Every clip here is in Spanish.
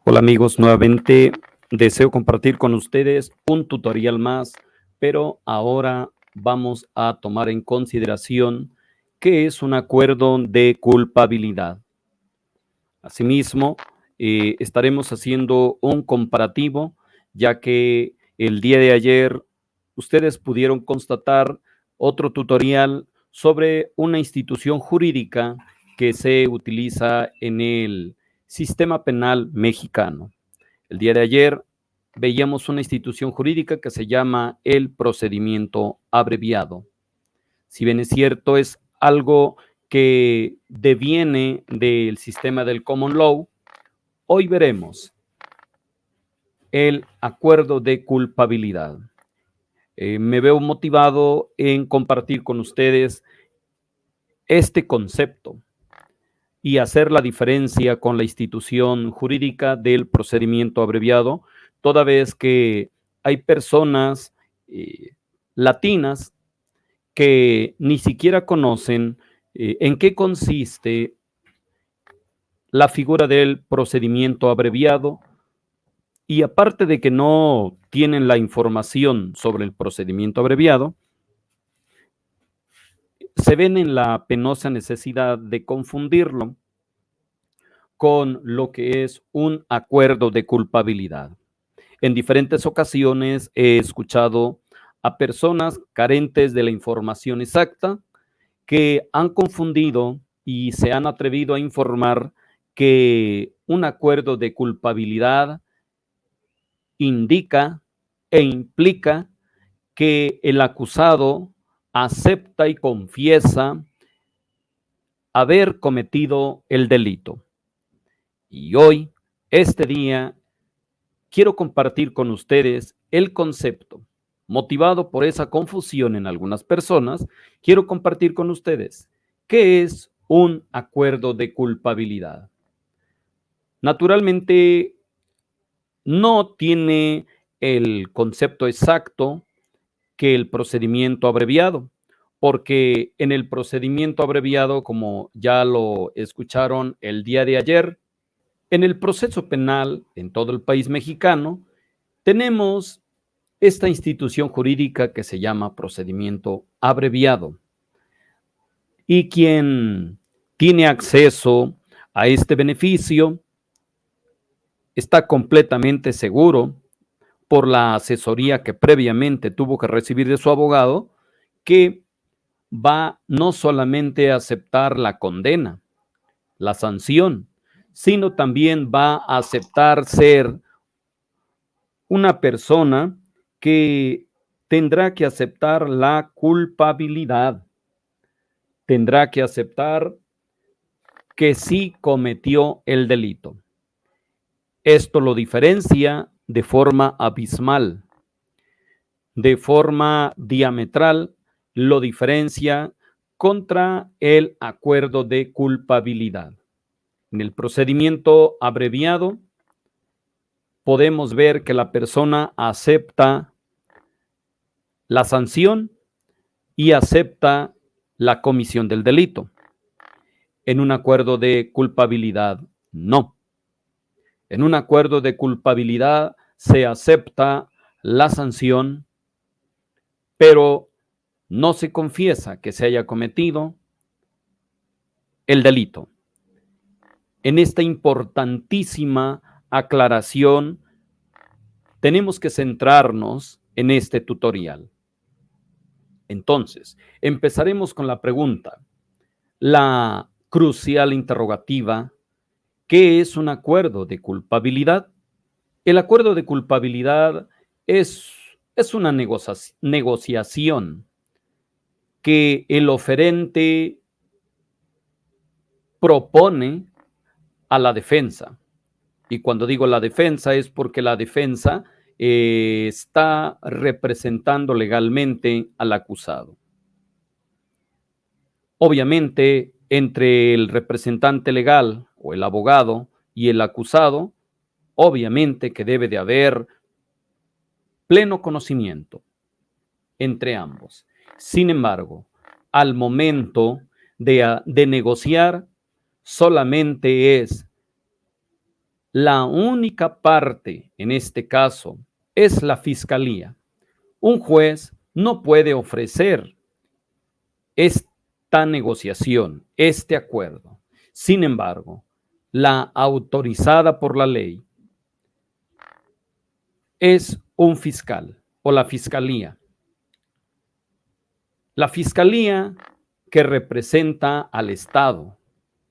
Hola amigos, nuevamente deseo compartir con ustedes un tutorial más, pero ahora vamos a tomar en consideración qué es un acuerdo de culpabilidad. Asimismo, estaremos haciendo un comparativo, ya que el día de ayer ustedes pudieron constatar otro tutorial sobre una institución jurídica que se utiliza en el sistema penal mexicano. El día de ayer veíamos una institución jurídica que se llama el procedimiento abreviado. Si bien es cierto, es algo que deviene del sistema del common law, hoy veremos el acuerdo de culpabilidad. Me veo motivado en compartir con ustedes este concepto y hacer la diferencia con la institución jurídica del procedimiento abreviado, toda vez que hay personas latinas que ni siquiera conocen en qué consiste la figura del procedimiento abreviado, y aparte de que no tienen la información sobre el procedimiento abreviado, se ven en la penosa necesidad de confundirlo con lo que es un acuerdo de culpabilidad. En diferentes ocasiones he escuchado a personas carentes de la información exacta que han confundido y se han atrevido a informar que un acuerdo de culpabilidad indica e implica que el acusado acepta y confiesa haber cometido el delito. Y hoy, este día, quiero compartir con ustedes el concepto. Motivado por esa confusión en algunas personas, quiero compartir con ustedes qué es un acuerdo de culpabilidad. Naturalmente, no tiene el concepto exacto que el procedimiento abreviado, porque en el procedimiento abreviado, como ya lo escucharon el día de ayer, en el proceso penal en todo el país mexicano, tenemos esta institución jurídica que se llama procedimiento abreviado. Y quien tiene acceso a este beneficio está completamente seguro por la asesoría que previamente tuvo que recibir de su abogado, que va no solamente a aceptar la condena, la sanción, sino también va a aceptar ser una persona que tendrá que aceptar la culpabilidad, tendrá que aceptar que sí cometió el delito. Esto lo diferencia de forma abismal, de forma diametral, lo diferencia contra el acuerdo de culpabilidad. En el procedimiento abreviado, podemos ver que la persona acepta la sanción y acepta la comisión del delito. En un acuerdo de culpabilidad, no. En un acuerdo de culpabilidad se acepta la sanción, pero no se confiesa que se haya cometido el delito. En esta importantísima aclaración, tenemos que centrarnos en este tutorial. Entonces, empezaremos con la pregunta, la crucial interrogativa: ¿qué es un acuerdo de culpabilidad? El acuerdo de culpabilidad es una negociación que el oferente propone a la defensa. Y cuando digo la defensa es porque la defensa está representando legalmente al acusado. Obviamente, entre el representante legal o el abogado y el acusado, obviamente que debe de haber pleno conocimiento entre ambos. Sin embargo, al momento de negociar, solamente es La única parte en este caso es la fiscalía. Un juez no puede ofrecer esta negociación, este acuerdo. Sin embargo, la autorizada por la ley es un fiscal o la fiscalía. La fiscalía que representa al Estado,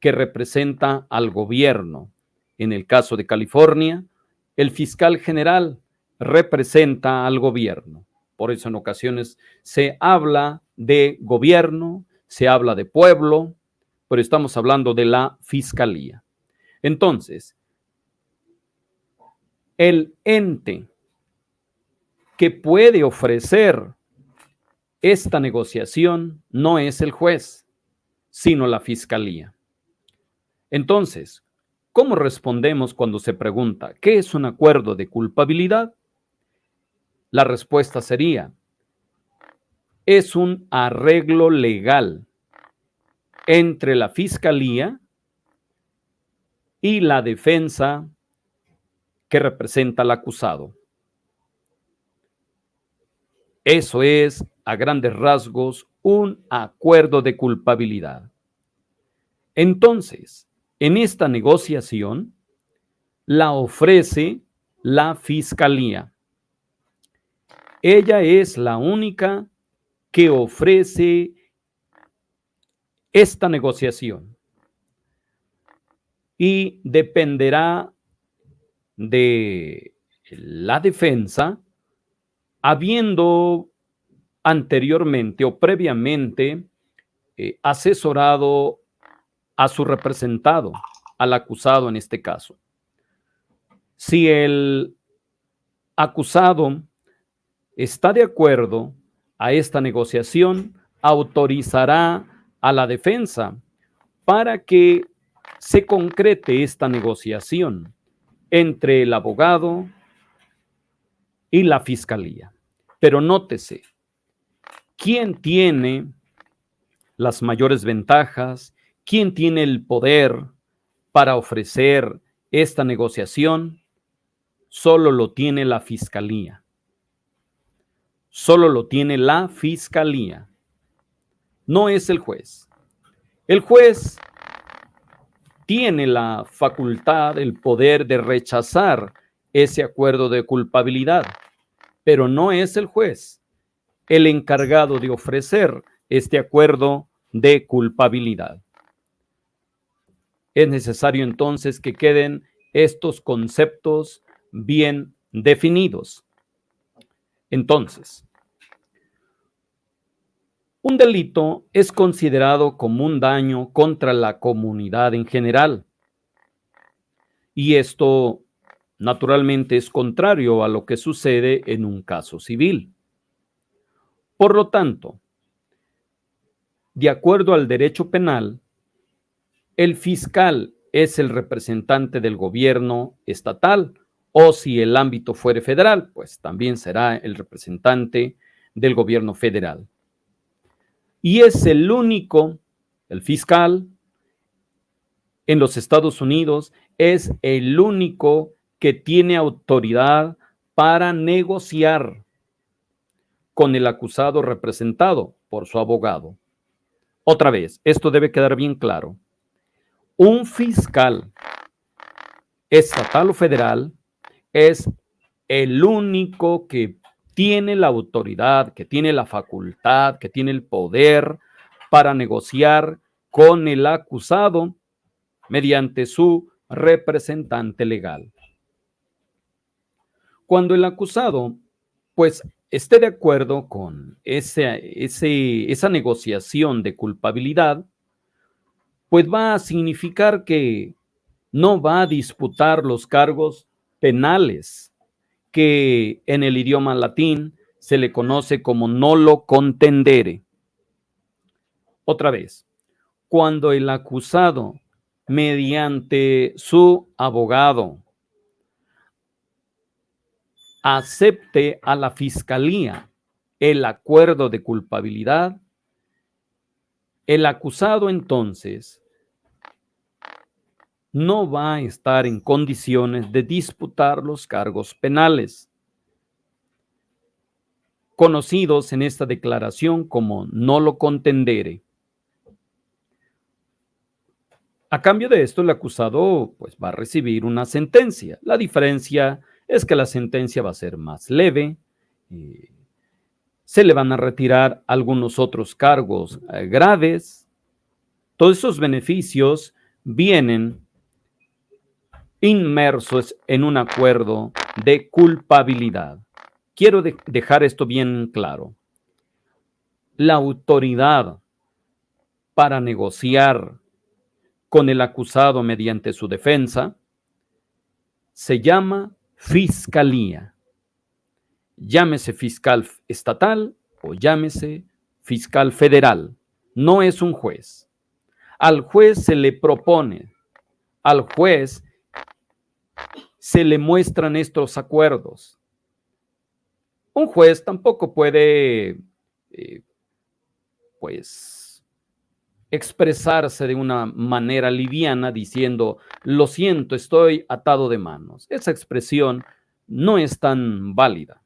que representa al gobierno. En el caso de California, el fiscal general representa al gobierno. Por eso en ocasiones se habla de gobierno, se habla de pueblo, pero estamos hablando de la fiscalía. Entonces, el ente que puede ofrecer esta negociación no es el juez, sino la fiscalía. Entonces, ¿cómo respondemos cuando se pregunta qué es un acuerdo de culpabilidad? La respuesta sería, es un arreglo legal entre la fiscalía y la defensa que representa al acusado. Eso es, a grandes rasgos, un acuerdo de culpabilidad. Entonces, en esta negociación, la ofrece la fiscalía. Ella es la única que ofrece esta negociación y dependerá de la defensa, habiendo anteriormente o previamente asesorado a su representado, al acusado en este caso. Si el acusado está de acuerdo a esta negociación, autorizará a la defensa para que se concrete esta negociación entre el abogado y la fiscalía. Pero nótese, ¿quién tiene las mayores ventajas? ¿Quién tiene el poder para ofrecer esta negociación? Solo lo tiene la fiscalía. Solo lo tiene la fiscalía. No es el juez. El juez tiene la facultad, el poder de rechazar ese acuerdo de culpabilidad, pero no es el juez el encargado de ofrecer este acuerdo de culpabilidad. Es necesario entonces que queden estos conceptos bien definidos. Entonces, un delito es considerado como un daño contra la comunidad en general. Y esto, naturalmente, es contrario a lo que sucede en un caso civil. Por lo tanto, de acuerdo al derecho penal, el fiscal es el representante del gobierno estatal, o si el ámbito fuere federal, pues también será el representante del gobierno federal. Y es el único, el fiscal en los Estados Unidos, es el único que tiene autoridad para negociar con el acusado representado por su abogado. Otra vez, esto debe quedar bien claro. Un fiscal estatal o federal es el único que tiene la autoridad, que tiene la facultad, que tiene el poder para negociar con el acusado mediante su representante legal. Cuando el acusado, pues, esté de acuerdo con esa negociación de culpabilidad, pues va a significar que no va a disputar los cargos penales, que en el idioma latín se le conoce como nolo contendere. Otra vez, cuando el acusado, mediante su abogado, acepte a la fiscalía el acuerdo de culpabilidad, el acusado entonces no va a estar en condiciones de disputar los cargos penales, conocidos en esta declaración como nolo contendere. A cambio de esto, el acusado pues, va a recibir una sentencia. La diferencia es que la sentencia va a ser más leve, se le van a retirar algunos otros cargos graves. Todos esos beneficios vienen inmersos en un acuerdo de culpabilidad. Quiero dejar esto bien claro. La autoridad para negociar con el acusado mediante su defensa se llama fiscalía. Llámese fiscal estatal o llámese fiscal federal. No es un juez. Al juez se le propone, al juez se le muestran estos acuerdos. Un juez tampoco puede, pues, expresarse de una manera liviana diciendo, lo siento, estoy atado de manos. Esa expresión no es tan válida,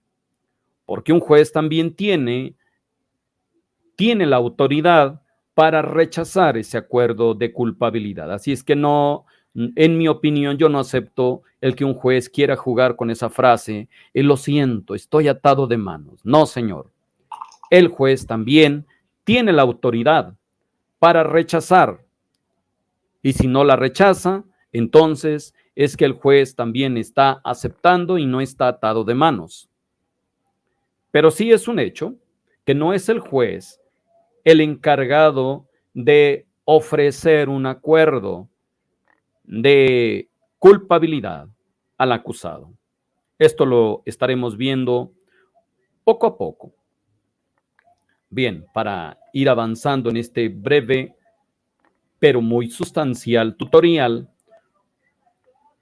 porque un juez también tiene la autoridad para rechazar ese acuerdo de culpabilidad. Así es que no, en mi opinión, yo no acepto el que un juez quiera jugar con esa frase, lo siento, estoy atado de manos. No, señor. El juez también tiene la autoridad para rechazar. Y si no la rechaza, entonces es que el juez también está aceptando y no está atado de manos. Pero sí es un hecho que no es el juez el encargado de ofrecer un acuerdo de culpabilidad al acusado. Esto lo estaremos viendo poco a poco. Bien, para ir avanzando en este breve pero muy sustancial tutorial,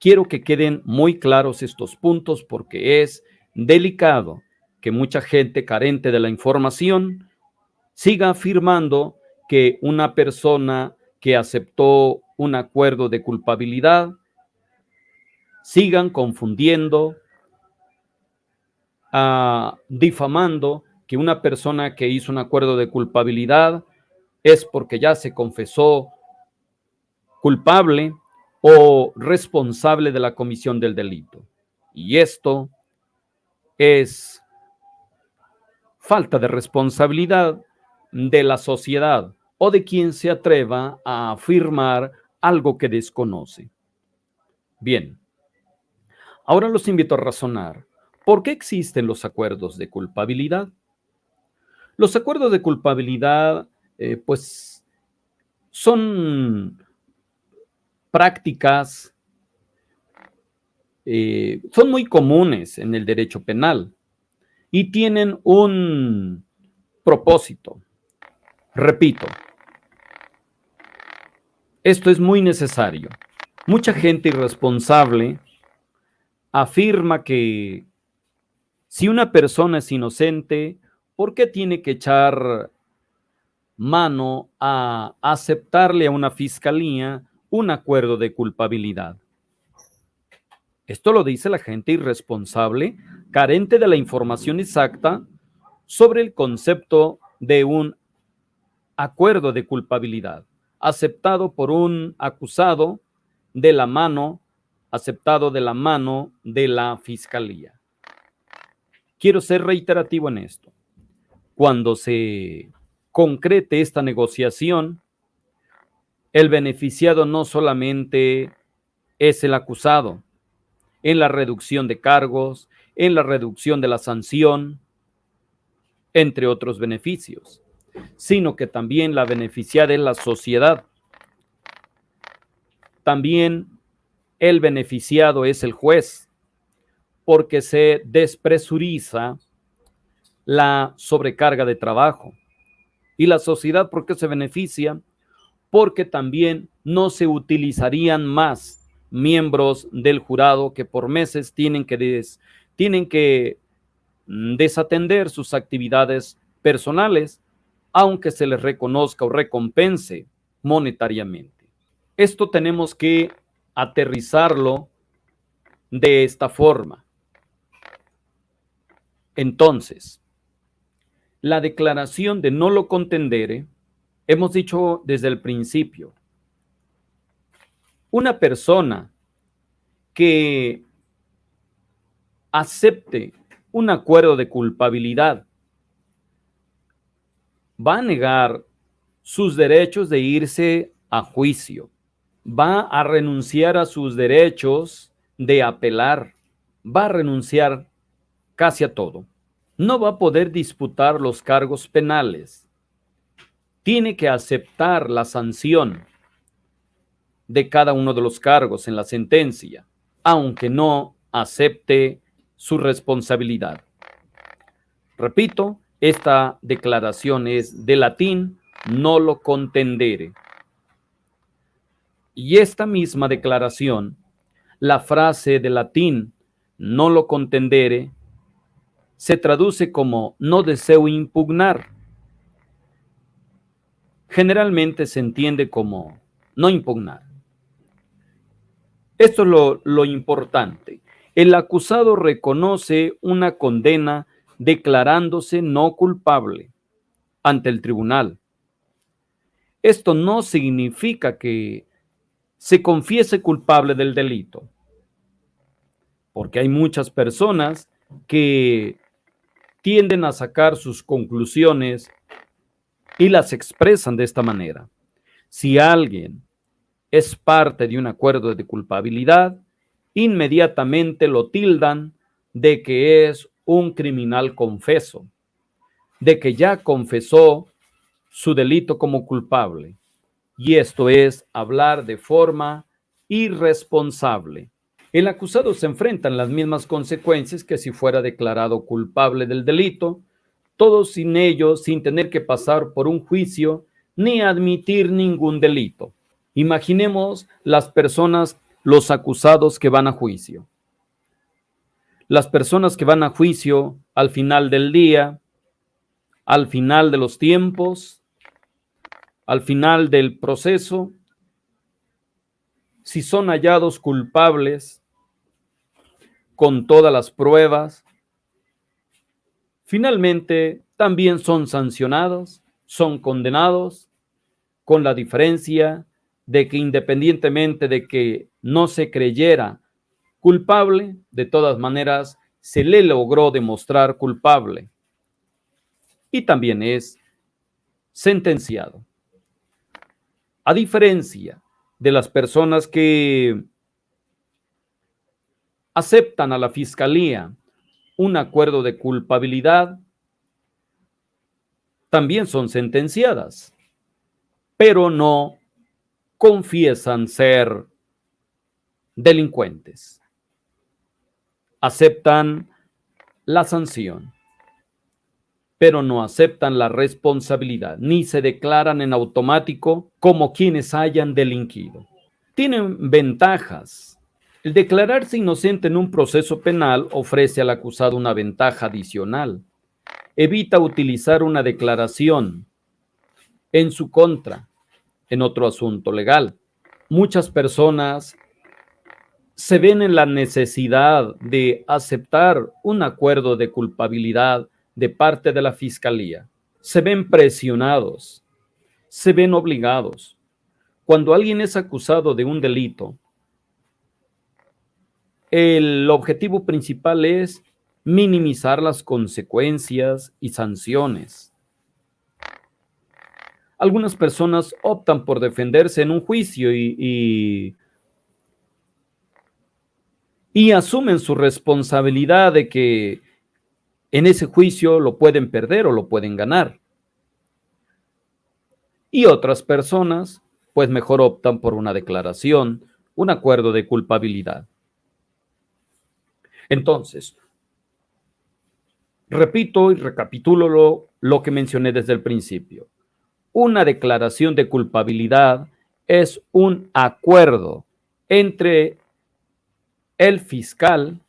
quiero que queden muy claros estos puntos porque es delicado que mucha gente carente de la información siga afirmando que una persona que aceptó un acuerdo de culpabilidad sigan confundiendo, difamando que una persona que hizo un acuerdo de culpabilidad es porque ya se confesó culpable o responsable de la comisión del delito. Y esto es falta de responsabilidad de la sociedad o de quien se atreva a afirmar algo que desconoce. Bien, ahora los invito a razonar. ¿Por qué existen los acuerdos de culpabilidad? Los acuerdos de culpabilidad, pues, son prácticas, son muy comunes en el derecho penal y tienen un propósito. Repito, esto es muy necesario. Mucha gente irresponsable afirma que si una persona es inocente, ¿por qué tiene que echar mano a aceptarle a una fiscalía un acuerdo de culpabilidad? Esto lo dice la gente irresponsable, carente de la información exacta sobre el concepto de un acuerdo de culpabilidad, aceptado por un acusado de la mano, aceptado de la mano de la fiscalía. Quiero ser reiterativo en esto. Cuando se concrete esta negociación, el beneficiado no solamente es el acusado en la reducción de cargos, en la reducción de la sanción, entre otros beneficios, sino que también la beneficiada es la sociedad. También el beneficiado es el juez, porque se despresuriza la sobrecarga de trabajo. Y la sociedad, ¿por qué se beneficia? Porque también no se utilizarían más miembros del jurado que por meses tienen que desatender sus actividades personales, aunque se les reconozca o recompense monetariamente. Esto tenemos que aterrizarlo de esta forma. Entonces, la declaración de nolo contendere, hemos dicho desde el principio, una persona que acepte un acuerdo de culpabilidad va a negar sus derechos de irse a juicio, va a renunciar a sus derechos de apelar, va a renunciar casi a todo. No va a poder disputar los cargos penales, tiene que aceptar la sanción de cada uno de los cargos en la sentencia, aunque no acepte su responsabilidad. Repito, esta declaración es de latín nolo contendere. Y esta misma declaración, la frase de latín nolo contendere, se traduce como no deseo impugnar. Generalmente se entiende como no impugnar. Esto es lo importante. El acusado reconoce una condena declarándose no culpable ante el tribunal. Esto no significa que se confiese culpable del delito, porque hay muchas personas que tienden a sacar sus conclusiones y las expresan de esta manera. Si alguien es parte de un acuerdo de culpabilidad, inmediatamente lo tildan de que es un criminal confeso, de que ya confesó su delito como culpable. Y esto es hablar de forma irresponsable. El acusado se enfrenta a las mismas consecuencias que si fuera declarado culpable del delito, todo sin ello, sin tener que pasar por un juicio ni admitir ningún delito. Imaginemos las personas, los acusados que van a juicio. Las personas que van a juicio al final del día, al final de los tiempos, al final del proceso, si son hallados culpables con todas las pruebas, finalmente también son sancionados, son condenados, con la diferencia de que independientemente de que no se creyera culpable, de todas maneras se le logró demostrar culpable y también es sentenciado. A diferencia de las personas que aceptan a la fiscalía un acuerdo de culpabilidad, también son sentenciadas, pero no confiesan ser delincuentes. Aceptan la sanción, pero no aceptan la responsabilidad, ni se declaran en automático como quienes hayan delinquido. Tienen ventajas. El declararse inocente en un proceso penal ofrece al acusado una ventaja adicional. Evita utilizar una declaración en su contra en otro asunto legal. Muchas personas se ven en la necesidad de aceptar un acuerdo de culpabilidad de parte de la fiscalía. Se ven presionados, se ven obligados. Cuando alguien es acusado de un delito, el objetivo principal es minimizar las consecuencias y sanciones. Algunas personas optan por defenderse en un juicio y asumen su responsabilidad de que en ese juicio lo pueden perder o lo pueden ganar. Y otras personas, pues mejor optan por una declaración, un acuerdo de culpabilidad. Entonces, repito y recapitulo lo que mencioné desde el principio. Una declaración de culpabilidad es un acuerdo entre el fiscal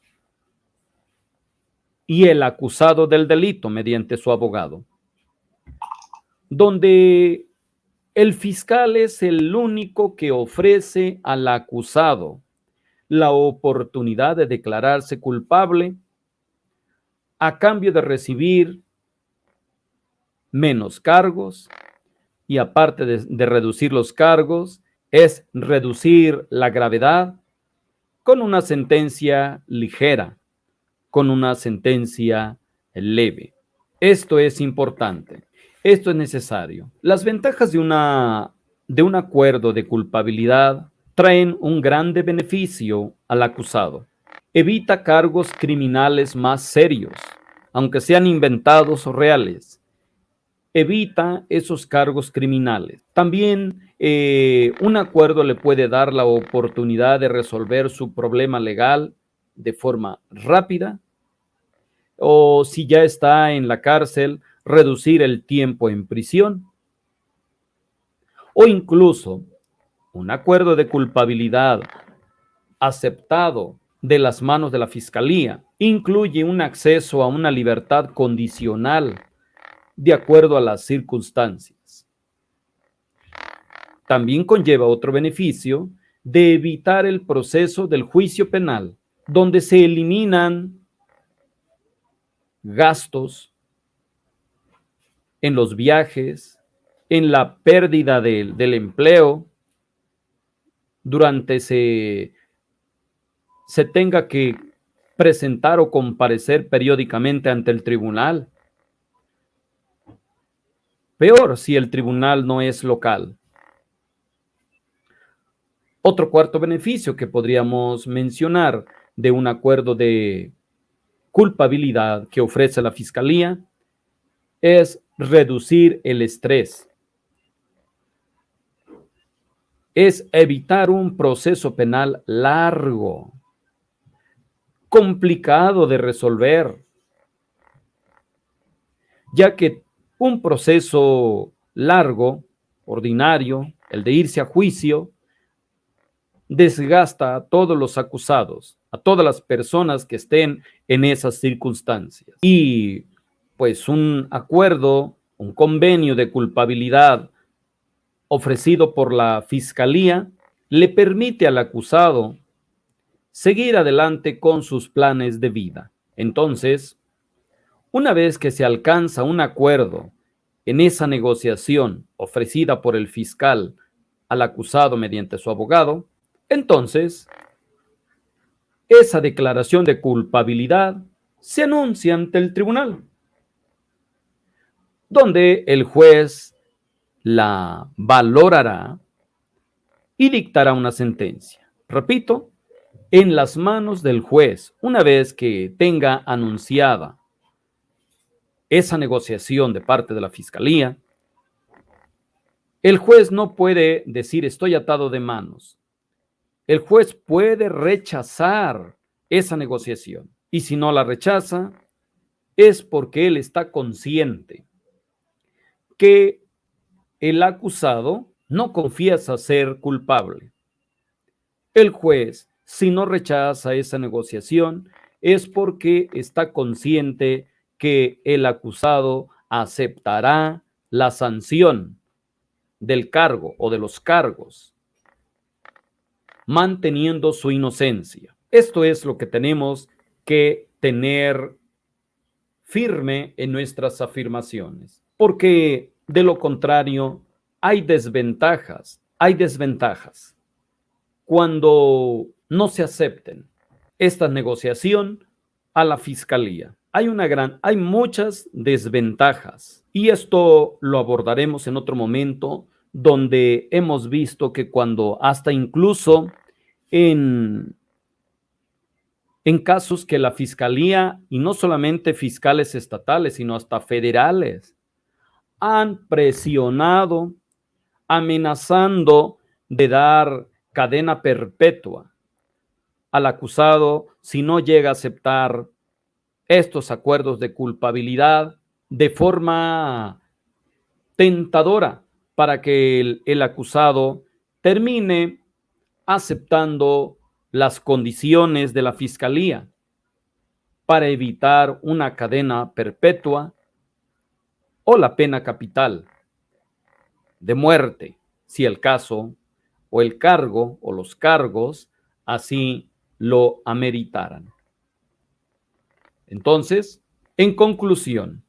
y el acusado del delito mediante su abogado, donde El fiscal es el único que ofrece al acusado la oportunidad de declararse culpable a cambio de recibir menos cargos y aparte de reducir los cargos, es reducir la gravedad con una sentencia ligera, con una sentencia leve. Esto es importante, esto es necesario. Las ventajas de un acuerdo de culpabilidad traen un grande beneficio al acusado. Evita cargos criminales más serios, aunque sean inventados o reales. Evita esos cargos criminales. También un acuerdo le puede dar la oportunidad de resolver su problema legal de forma rápida, o si ya está en la cárcel, reducir el tiempo en prisión, o incluso un acuerdo de culpabilidad aceptado de las manos de la fiscalía incluye un acceso a una libertad condicional de acuerdo a las circunstancias. También conlleva otro beneficio de evitar el proceso del juicio penal, donde se eliminan gastos en los viajes, en la pérdida del empleo, durante se tenga que presentar o comparecer periódicamente ante el tribunal. Peor si el tribunal no es local. Otro cuarto beneficio que podríamos mencionar de un acuerdo de culpabilidad que ofrece la Fiscalía es reducir el estrés. Es evitar un proceso penal largo, complicado de resolver, ya que un proceso largo, ordinario, el de irse a juicio, desgasta a todos los acusados, a todas las personas que estén en esas circunstancias. Y pues un acuerdo, un convenio de culpabilidad ofrecido por la Fiscalía le permite al acusado seguir adelante con sus planes de vida. Entonces, una vez que se alcanza un acuerdo en esa negociación ofrecida por el fiscal al acusado mediante su abogado, entonces esa declaración de culpabilidad se anuncia ante el tribunal, donde el juez la valorará y dictará una sentencia. Repito, en las manos del juez, una vez que tenga anunciada esa negociación de parte de la Fiscalía, el juez no puede decir estoy atado de manos. El juez puede rechazar esa negociación y si no la rechaza es porque él está consciente que el acusado no confiesa ser culpable. El juez, si no rechaza esa negociación, es porque está consciente que el acusado aceptará la sanción del cargo o de los cargos, manteniendo su inocencia. Esto es lo que tenemos que tener firme en nuestras afirmaciones, porque de lo contrario hay desventajas cuando no se acepten esta negociación a la Fiscalía. Hay muchas desventajas y esto lo abordaremos en otro momento, donde hemos visto que cuando hasta incluso en casos que la Fiscalía, y no solamente fiscales estatales, sino hasta federales, han presionado, amenazando de dar cadena perpetua al acusado si no llega a aceptar estos acuerdos de culpabilidad de forma tentadora para que el acusado termine aceptando las condiciones de la Fiscalía para evitar una cadena perpetua o la pena capital. de muerte, si el caso o el cargo o los cargos así lo ameritaran. Entonces, en conclusión,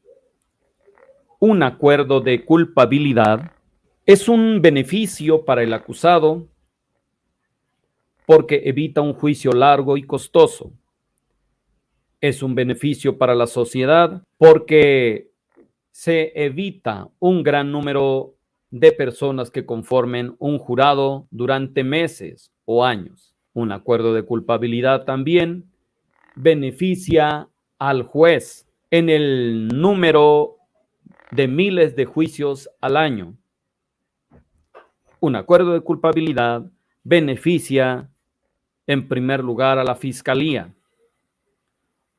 un acuerdo de culpabilidad es un beneficio para el acusado porque evita un juicio largo y costoso. Es un beneficio para la sociedad porque se evita un gran número de personas que conformen un jurado durante meses o años. Un acuerdo de culpabilidad también beneficia al juez en el número de miles de juicios al año. Un acuerdo de culpabilidad beneficia en primer lugar a la fiscalía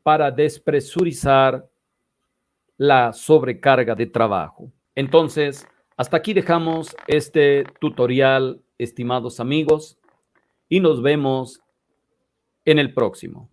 para despresurizar la sobrecarga de trabajo. Entonces, hasta aquí dejamos este tutorial, estimados amigos, y nos vemos en el próximo.